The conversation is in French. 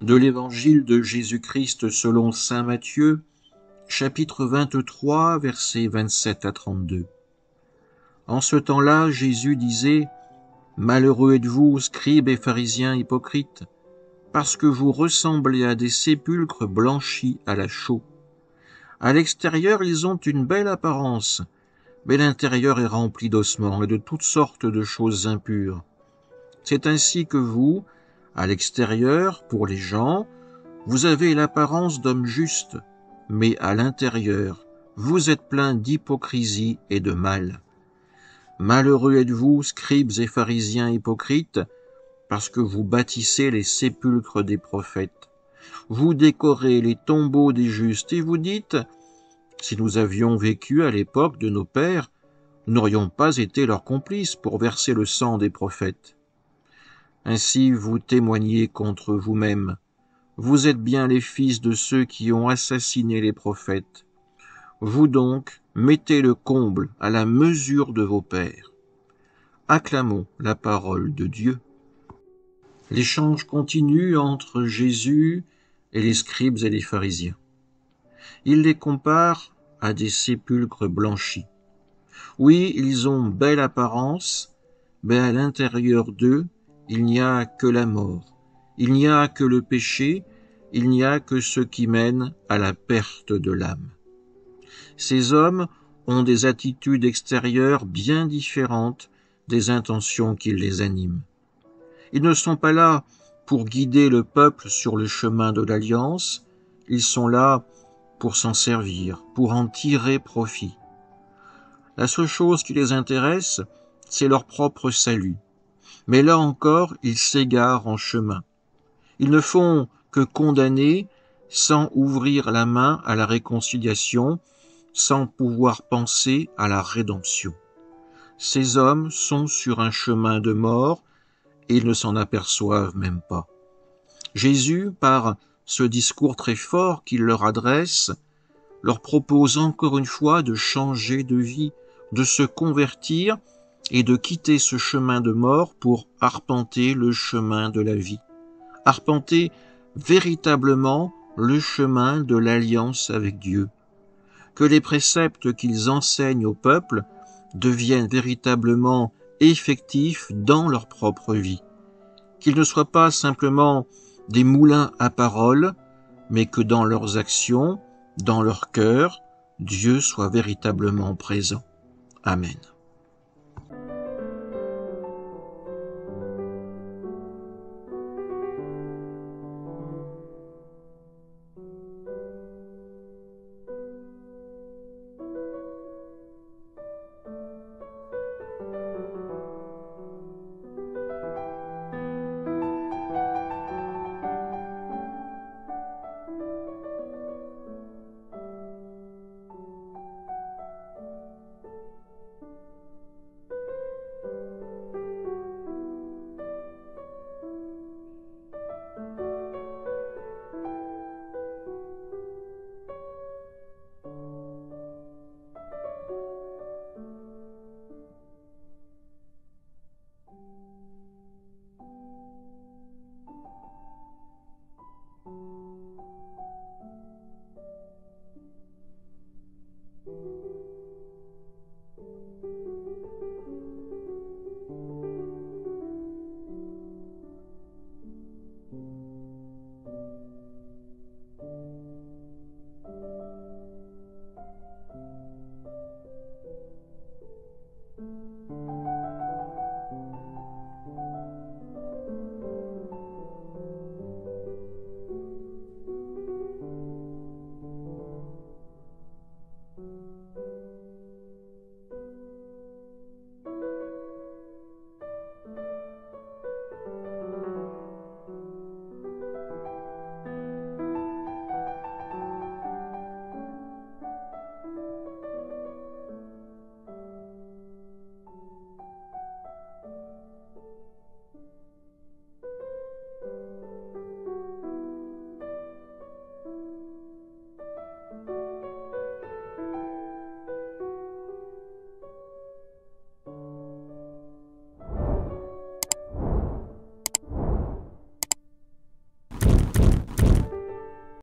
De l'Évangile de Jésus-Christ selon saint Matthieu, chapitre 23, versets 27 à 32. En ce temps-là, Jésus disait : « Malheureux êtes-vous, scribes et pharisiens hypocrites, parce que vous ressemblez à des sépulcres blanchis à la chaux. À l'extérieur, ils ont une belle apparence, mais l'intérieur est rempli d'ossements et de toutes sortes de choses impures. C'est ainsi que vous, à l'extérieur, pour les gens, vous avez l'apparence d'hommes justes, mais à l'intérieur, vous êtes pleins d'hypocrisie et de mal. Malheureux êtes-vous, scribes et pharisiens hypocrites, parce que vous bâtissez les sépulcres des prophètes. Vous décorez les tombeaux des justes et vous dites : si nous avions vécu à l'époque de nos pères, nous n'aurions pas été leurs complices pour verser le sang des prophètes. Ainsi vous témoignez contre vous-même. Vous êtes bien les fils de ceux qui ont assassiné les prophètes. Vous donc, mettez le comble à la mesure de vos pères. Acclamons la parole de Dieu. L'échange continue entre Jésus et les scribes et les pharisiens. Il les compare à des sépulcres blanchis. Oui, ils ont belle apparence, mais à l'intérieur d'eux, il n'y a que la mort, il n'y a que le péché, il n'y a que ce qui mène à la perte de l'âme. Ces hommes ont des attitudes extérieures bien différentes des intentions qui les animent. Ils ne sont pas là pour guider le peuple sur le chemin de l'alliance, ils sont là pour s'en servir, pour en tirer profit. La seule chose qui les intéresse, c'est leur propre salut. Mais là encore, ils s'égarent en chemin. Ils ne font que condamner sans ouvrir la main à la réconciliation, sans pouvoir penser à la rédemption. Ces hommes sont sur un chemin de mort et ils ne s'en aperçoivent même pas. Jésus, par ce discours très fort qu'il leur adresse, leur propose encore une fois de changer de vie, de se convertir et de quitter ce chemin de mort pour arpenter le chemin de la vie. Arpenter véritablement le chemin de l'alliance avec Dieu. Que les préceptes qu'ils enseignent au peuple deviennent véritablement effectifs dans leur propre vie. Qu'ils ne soient pas simplement des moulins à paroles, mais que dans leurs actions, dans leur cœur, Dieu soit véritablement présent. Amen.